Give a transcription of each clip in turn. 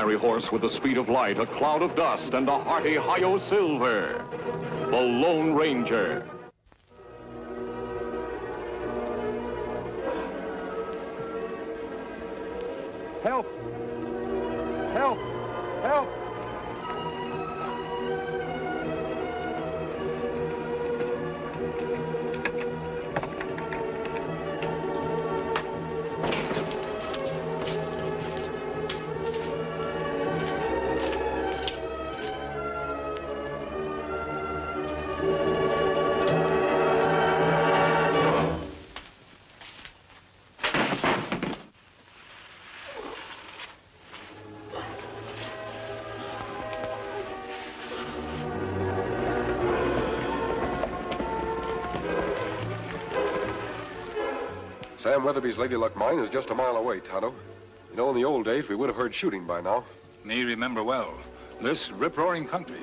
fiery horse with the speed of light, a cloud of dust, and a hearty hi-yo silver. The Lone Ranger. Help! Help! Help! Sam Weatherby's Lady Luck mine is just a mile away, Tonto. You know, in the old days, we would have heard shooting by now. Me remember well. This rip-roaring country.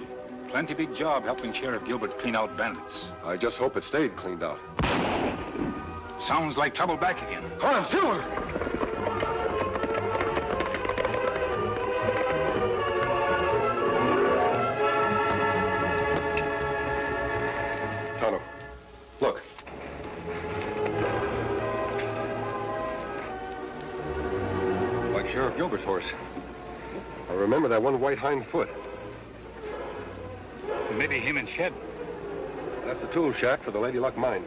Plenty big job helping Sheriff Gilbert clean out bandits. I just hope it stayed cleaned out. Sounds like trouble back again. Come on, Silver! Tonto, look. Like Sheriff Gilbert's horse. I remember that one white hind foot. Maybe him and Shed. That's the tool shack for the Lady Luck mine.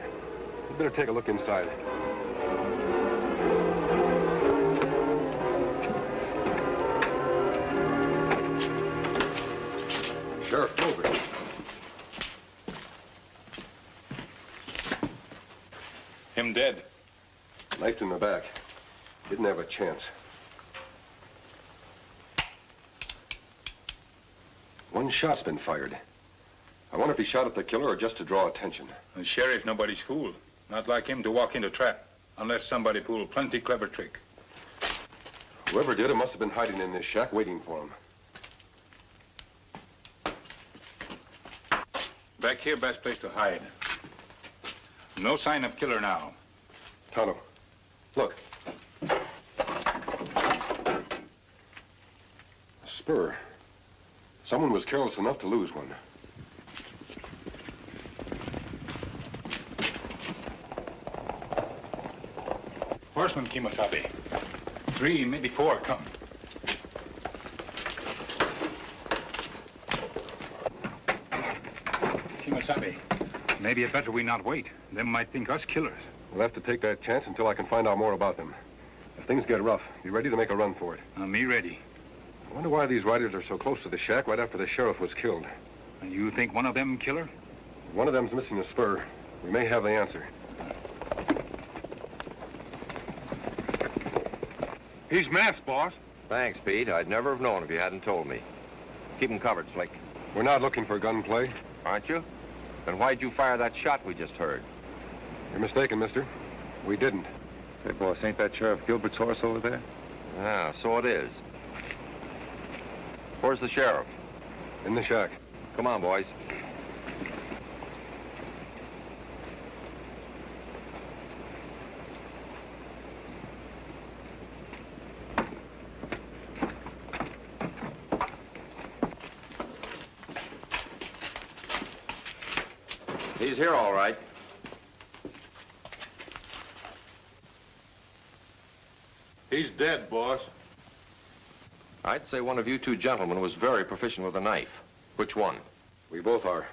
You better take a look inside. Sheriff Gilbert. Him dead. Knifed in the back. Didn't have a chance. One shot's been fired. I wonder if he shot at the killer or just to draw attention. The sheriff, nobody's fool. Not like him to walk into trap, unless somebody pulled plenty clever trick. Whoever did it must have been hiding in this shack waiting for him. Back here, best place to hide. No sign of killer now. Tonto, look. A spur. Someone was careless enough to lose one. Horseman, Kimosabe. 3, maybe 4 come. Kimosabe, maybe it better we not wait. Them might think us killers. We'll have to take that chance until I can find out more about them. If things get rough, be ready to make a run for it. Me ready. I wonder why these riders are so close to the shack right after the sheriff was killed. And you think one of them killer? One of them's missing a spur. We may have the answer. He's masked, boss. Thanks, Pete. I'd never have known if you hadn't told me. Keep him covered, Slick. We're not looking for gunplay. Aren't you? Then why'd you fire that shot we just heard? You're mistaken, mister. We didn't. Hey, boss, ain't that Sheriff Gilbert's horse over there? Ah, so it is. Where's the sheriff? In the shack. Come on, boys. He's here, all right. He's dead, boss. I'd say one of you two gentlemen was very proficient with a knife. Which one? We both are.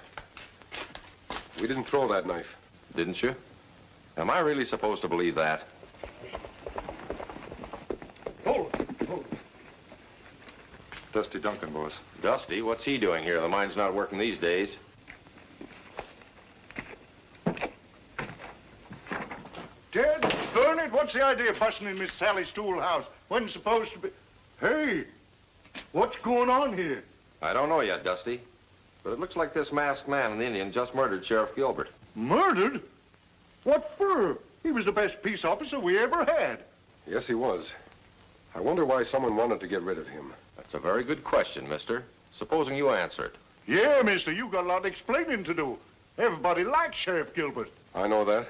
We didn't throw that knife. Didn't you? Am I really supposed to believe that? Hold it. Dusty Duncan, boss. Dusty? What's he doing here? The mine's not working these days. Dead? Burn it? What's the idea of busting in Miss Sally's tool house? Wasn't supposed to be... Hey, what's going on here? I don't know yet, Dusty. But it looks like this masked man and the Indian just murdered Sheriff Gilbert. Murdered? What for? He was the best peace officer we ever had. Yes, he was. I wonder why someone wanted to get rid of him. That's a very good question, mister. Supposing you answer it. Yeah, mister, you got a lot of explaining to do. Everybody likes Sheriff Gilbert. I know that.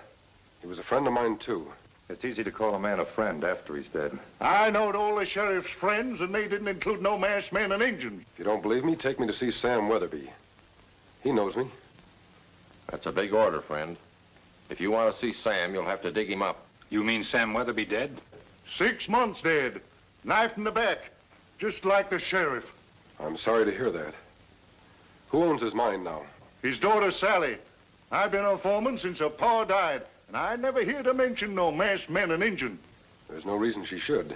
He was a friend of mine, too. It's easy to call a man a friend after he's dead. I knowed all the sheriff's friends, and they didn't include no masked men and Injuns. If you don't believe me, take me to see Sam Weatherby. He knows me. That's a big order, friend. If you want to see Sam, you'll have to dig him up. You mean Sam Weatherby dead? 6 months dead. Knife in the back. Just like the sheriff. I'm sorry to hear that. Who owns his mine now? His daughter, Sally. I've been her foreman since her pa died, and I never heard her mention no masked men and Injun. There's no reason she should.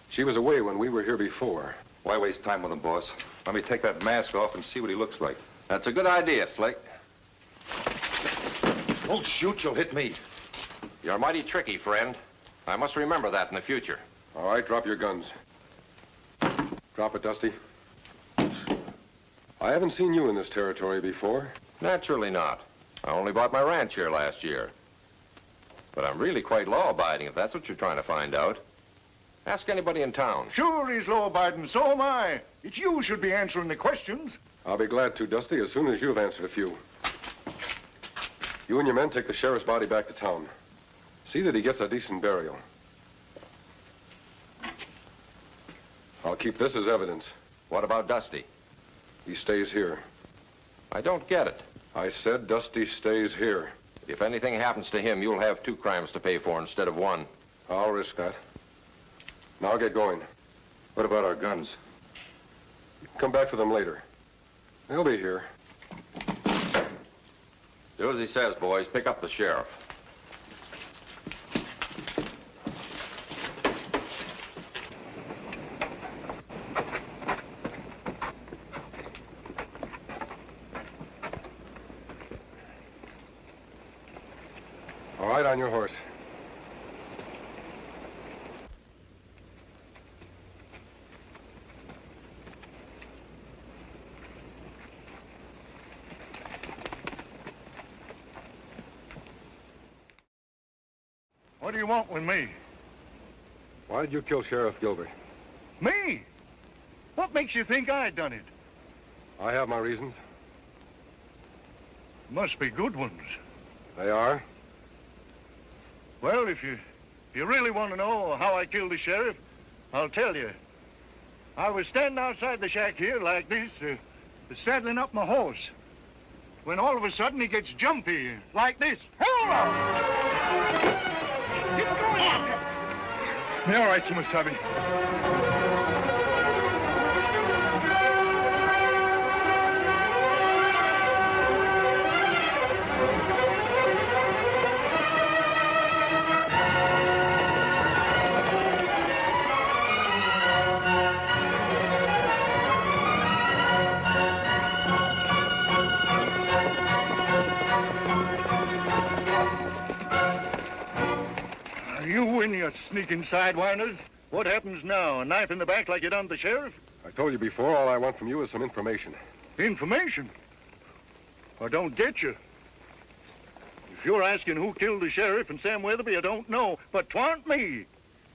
She was away when we were here before. Why waste time with him, boss? Let me take that mask off and see what he looks like. That's a good idea, Slick. Don't shoot, you'll hit me. You're mighty tricky, friend. I must remember that in the future. All right, drop your guns. Drop it, Dusty. I haven't seen you in this territory before. Naturally not. I only bought my ranch here last year. But I'm really quite law-abiding, if that's what you're trying to find out. Ask anybody in town. Sure, he's law-abiding. So am I. It's you should be answering the questions. I'll be glad to, Dusty, as soon as you've answered a few. You and your men take the sheriff's body back to town. See that he gets a decent burial. I'll keep this as evidence. What about Dusty? He stays here. I don't get it. I said Dusty stays here. If anything happens to him, you'll have 2 crimes to pay for instead of 1. I'll risk that. Now get going. What about our guns? Come back for them later. They'll be here. Do as he says, boys. Pick up the sheriff. All right, on your horse. What do you want with me? Why did you kill Sheriff Gilbert? Me? What makes you think I done it? I have my reasons. Must be good ones. They are? Well, if you really want to know how I killed the sheriff, I'll tell you. I was standing outside the shack here like this, saddling up my horse, when all of a sudden he gets jumpy, like this. Hold on! Get going! Me all right, Kimasabi. You and your sneaking sidewinders. What happens now? A knife in the back like you done the sheriff? I told you before, all I want from you is some information. Information? I don't get you. If you're asking who killed the sheriff and Sam Weatherby, I don't know, but 'twa'n't me.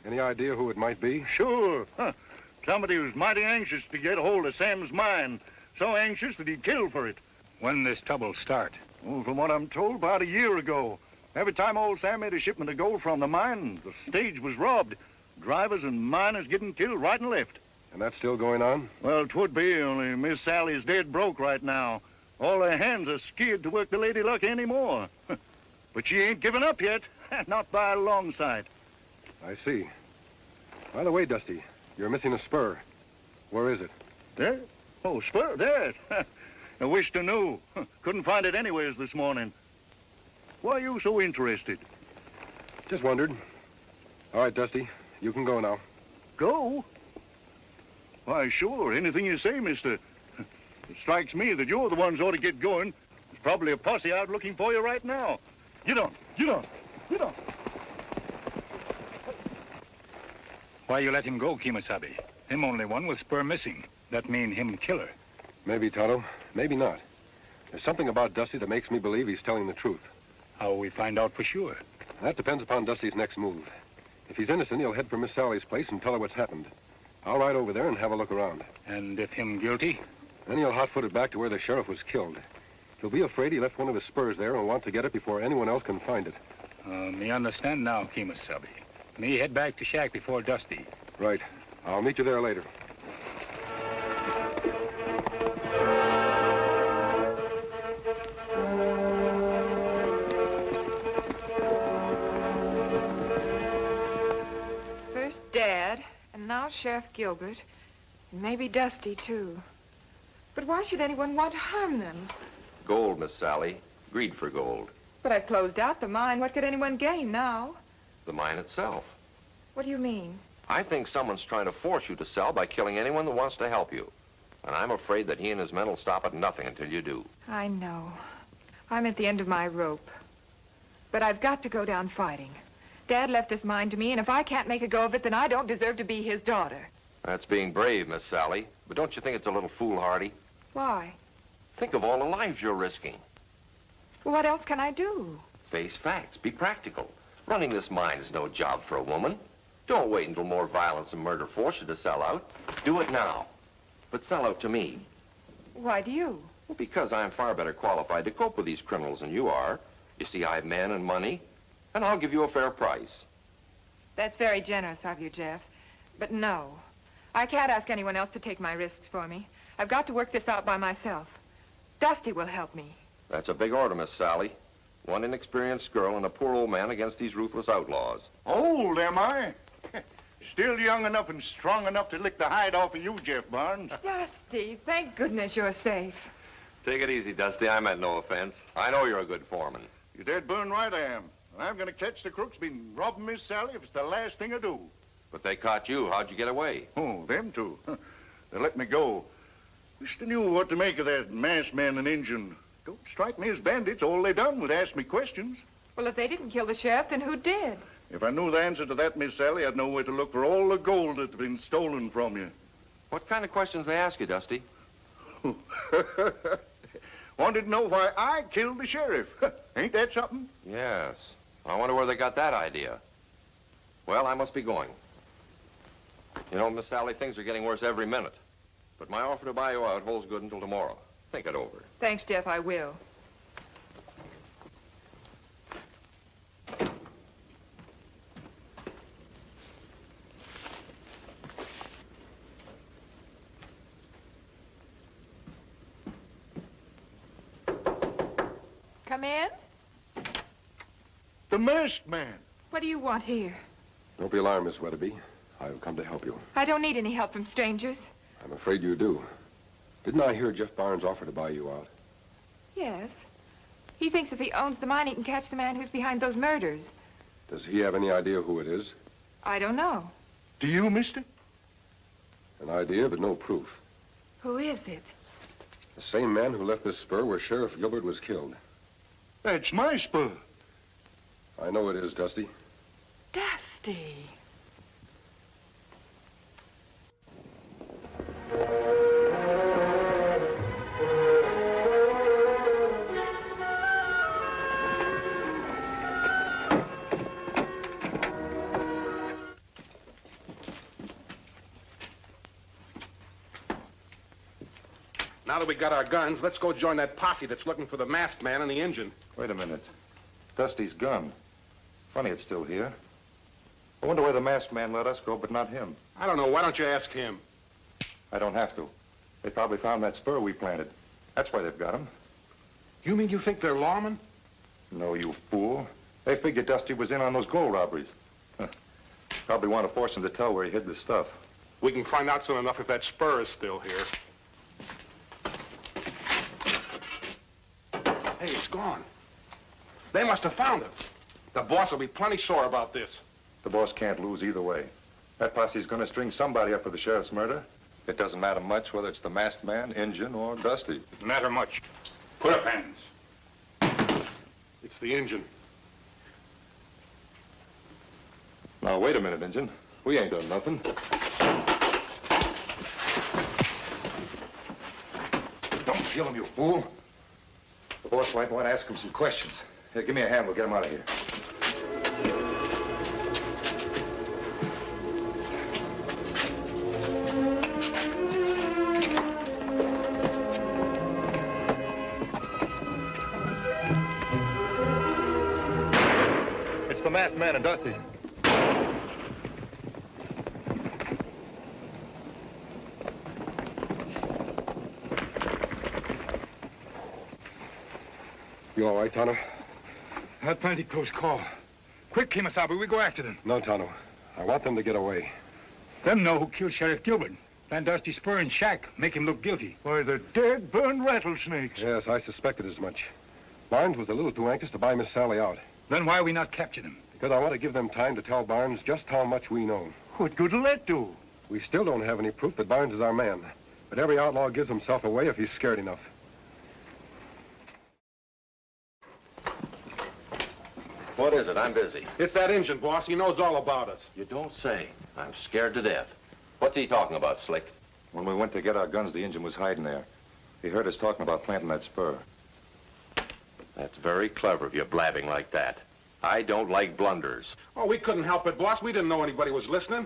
Any idea who it might be? Sure. Somebody was mighty anxious to get a hold of Sam's mine. So anxious that he killed for it. When this trouble start? Oh, from what I'm told, about a year ago. Every time old Sam made a shipment of gold from the mine, the stage was robbed. Drivers and miners getting killed right and left. And that's still going on? Well, 'twould be, only Miss Sally's dead broke right now. All her hands are scared to work the Lady Luck anymore. But she ain't given up yet. Not by a long sight. I see. By the way, Dusty, you're missing a spur. Where is it? There? Oh, spur, there. I wish to know. Couldn't find it anywheres this morning. Why are you so interested? Just wondered. All right, Dusty, you can go now. Go? Why, sure, anything you say, mister. It strikes me that you're the ones ought to get going. There's probably a posse out looking for you right now. Get on, get on, get on. Why you let him go, Kimasabi? Him only one with spur missing. That mean him killer. Maybe, Tonto. Maybe not. There's something about Dusty that makes me believe he's telling the truth. How will we find out for sure? That depends upon Dusty's next move. If he's innocent, he'll head for Miss Sally's place and tell her what's happened. I'll ride over there and have a look around. And if him guilty? Then he'll hot-foot it back to where the sheriff was killed. He'll be afraid he left one of his spurs there and want to get it before anyone else can find it. Me understand now, Kemosabe. Me head back to shack before Dusty. Right. I'll meet you there later. First Dad, and now Sheriff Gilbert, and maybe Dusty, too. But why should anyone want to harm them? Gold, Miss Sally. Greed for gold. But I've closed out the mine. What could anyone gain now? The mine itself. What do you mean? I think someone's trying to force you to sell by killing anyone that wants to help you. And I'm afraid that he and his men will stop at nothing until you do. I know. I'm at the end of my rope. But I've got to go down fighting. Dad left this mine to me, and if I can't make a go of it, then I don't deserve to be his daughter. That's being brave, Miss Sally. But don't you think it's a little foolhardy? Why? Think of all the lives you're risking. Well, what else can I do? Face facts. Be practical. Running this mine is no job for a woman. Don't wait until more violence and murder force you to sell out. Do it now. But sell out to me. Why do you? Well, because I'm far better qualified to cope with these criminals than you are. You see, I have men and money, and I'll give you a fair price. That's very generous of you, Jeff. But no, I can't ask anyone else to take my risks for me. I've got to work this out by myself. Dusty will help me. That's a big order, Miss Sally. One inexperienced girl and a poor old man against these ruthless outlaws. Old, am I? Still young enough and strong enough to lick the hide off of you, Jeff Barnes. Dusty, thank goodness you're safe. Take it easy, Dusty. I meant no offense. I know you're a good foreman. You're dead burn right I am. And I'm going to catch the crooks been robbing Miss Sally if it's the last thing I do. But they caught you. How'd you get away? Oh, them two. They let me go. Wish they knew what to make of that masked man and Injun. Don't strike me as bandits. All they done was ask me questions. Well, if they didn't kill the sheriff, then who did? If I knew the answer to that, Miss Sally, I'd know where to look for all the gold that's been stolen from you. What kind of questions they ask you, Dusty? Wanted to know why I killed the sheriff. Ain't that something? Yes. I wonder where they got that idea. Well, I must be going. You know, Miss Sally, things are getting worse every minute. But my offer to buy you out holds good until tomorrow. Think it over. Thanks, Jeff, I will. Come in? The masked man. What do you want here? Don't be alarmed, Miss Weatherby. I've come to help you. I don't need any help from strangers. I'm afraid you do. Didn't I hear Jeff Barnes offer to buy you out? Yes. He thinks if he owns the mine, he can catch the man who's behind those murders. Does he have any idea who it is? I don't know. Do you, mister? An idea, but no proof. Who is it? The same man who left this spur where Sheriff Gilbert was killed. That's my spur. I know it is, Dusty. Dusty. Now that we got our guns, let's go join that posse that's looking for the masked man and the engine. Wait a minute. Dusty's gun. Funny it's still here. I wonder where the masked man let us go, but not him. I don't know. Why don't you ask him? I don't have to. They probably found that spur we planted. That's why they've got him. You mean you think they're lawmen? No, you fool. They figured Dusty was in on those gold robberies. Probably want to force him to tell where he hid the stuff. We can find out soon enough if that spur is still here. Hey, it's gone. They must have found it. The boss will be plenty sore about this. The boss can't lose either way. That posse's going to string somebody up for the sheriff's murder. It doesn't matter much whether it's the masked man, Injun, or Dusty. Doesn't matter much. Put up hands. It's the engine. Now, wait a minute, Injun. We ain't done nothing. Don't kill him, you fool. The boss might want to ask him some questions. Here, give me a hand. We'll get him out of here. It's the masked man and Dusty. You all right, Tano? That plenty close call. Quick, Kimasabi, we go after them. No, Tano. I want them to get away. Them know who killed Sheriff Gilbert. Plan Dusty spur and shack, make him look guilty. Why, the dead, burned rattlesnakes. Yes, I suspected as much. Barnes was a little too anxious to buy Miss Sally out. Then why we not capture them? Because I want to give them time to tell Barnes just how much we know. What good'll that do? We still don't have any proof that Barnes is our man. But every outlaw gives himself away if he's scared enough. What is it? I'm busy. It's that Injun, boss. He knows all about us. You don't say. I'm scared to death. What's he talking about, Slick? When we went to get our guns, the Injun was hiding there. He heard us talking about planting that spur. That's very clever of you blabbing like that. I don't like blunders. Oh, we couldn't help it, boss. We didn't know anybody was listening.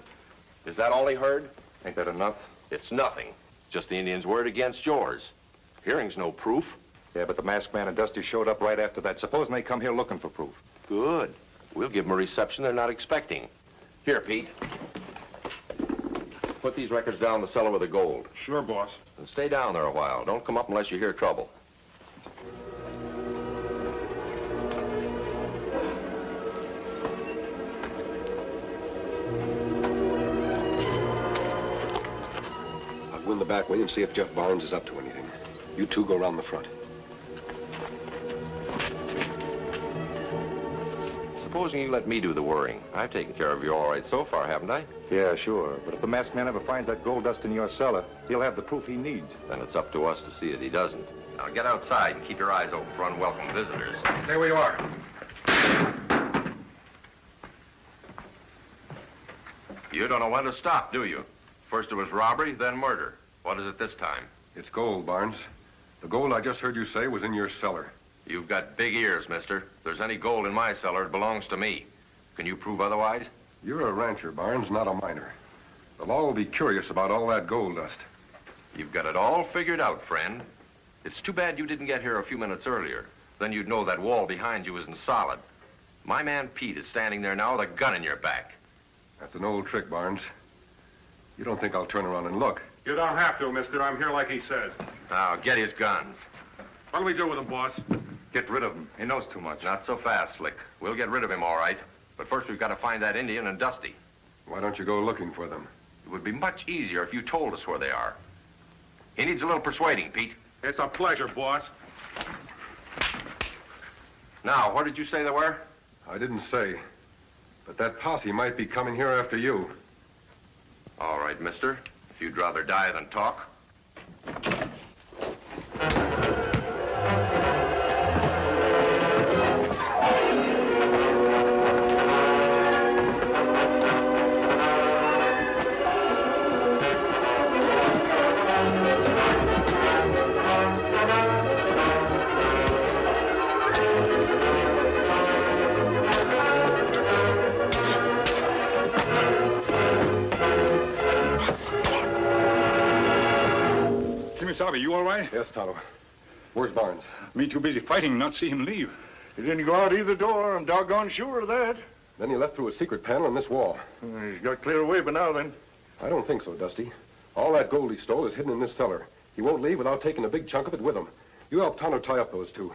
Is that all he heard? Ain't that enough? It's nothing. Just the Indian's word against yours. Hearing's no proof. Yeah, but the masked man and Dusty showed up right after that. Supposing they come here looking for proof. Good. We'll give them a reception they're not expecting. Here, Pete. Put these records down in the cellar with the gold. Sure, boss. And stay down there a while. Don't come up unless you hear trouble. I'll go in the back way and see if Jeff Barnes is up to anything. You two go around the front. Supposing you let me do the worrying. I've taken care of you all right so far, haven't I? Yeah, sure. But if the masked man ever finds that gold dust in your cellar, he'll have the proof he needs. Then it's up to us to see that he doesn't. Now get outside and keep your eyes open for unwelcome visitors. Stay where you are. You don't know when to stop, do you? First it was robbery, then murder. What is it this time? It's gold, Barnes. The gold I just heard you say was in your cellar. You've got big ears, mister. If there's any gold in my cellar, it belongs to me. Can you prove otherwise? You're a rancher, Barnes, not a miner. The law will be curious about all that gold dust. You've got it all figured out, friend. It's too bad you didn't get here a few minutes earlier. Then you'd know that wall behind you isn't solid. My man Pete is standing there now with a gun in your back. That's an old trick, Barnes. You don't think I'll turn around and look? You don't have to, mister. I'm here like he says. Now, get his guns. What do we do with him, boss? Get rid of him. He knows too much. Not so fast, Slick. We'll get rid of him, all right. But first we've got to find that Indian and Dusty. Why don't you go looking for them? It would be much easier if you told us where they are. He needs a little persuading, Pete. It's a pleasure, boss. Now, where did you say they were? I didn't say. But that posse might be coming here after you. All right, mister. If you'd rather die than talk. Kimasabi, you all right? Yes, Tonto. Where's Barnes? Me too busy fighting, not see him leave. He didn't go out either door. I'm doggone sure of that. Then he left through a secret panel in this wall. He's got clear away by now, then. I don't think so, Dusty. All that gold he stole is hidden in this cellar. He won't leave without taking a big chunk of it with him. You help Tonto tie up those two.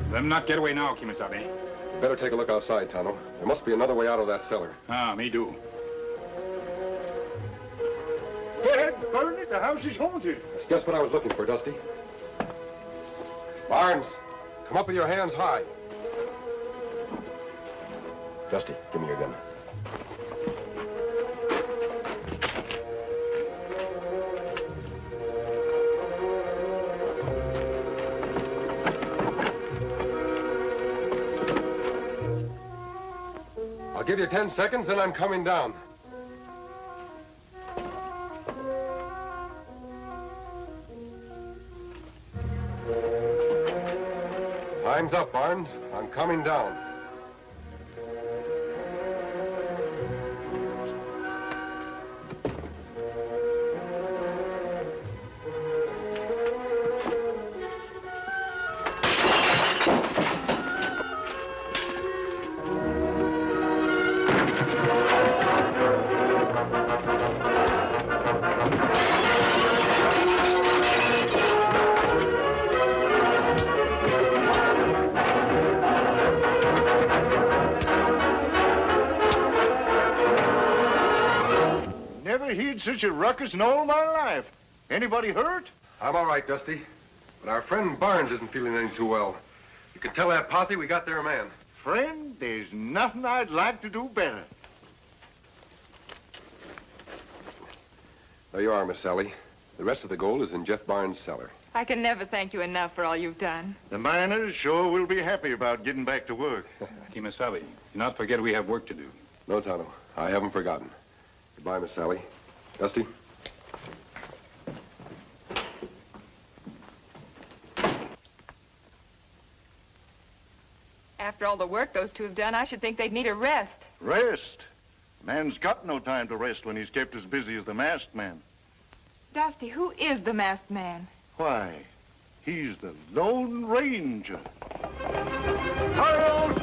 Let him not get away now, Kimasabi. You better take a look outside, Tonto. There must be another way out of that cellar. Ah, me do. Dad, burn it. The house is haunted. That's just what I was looking for, Dusty. Barnes, come up with your hands high. Dusty, give me your gun. I'll give you 10 seconds, then I'm coming down. Time's up, Barnes. I'm coming down. made such a ruckus in all my life. Anybody hurt? I'm all right, Dusty. But our friend Barnes isn't feeling any too well. You can tell that posse we got their man. Friend, there's nothing I'd like to do better. There you are, Miss Sally. The rest of the gold is in Jeff Barnes' cellar. I can never thank you enough for all you've done. The miners sure will be happy about getting back to work. Miss Sally, do not forget we have work to do. No, Tonto. I haven't forgotten. Goodbye, Miss Sally. Dusty? After all the work those two have done, I should think they'd need a rest. Rest? Man's got no time to rest when he's kept as busy as the masked man. Dusty, who is the masked man? Why, he's the Lone Ranger. Hi-yo,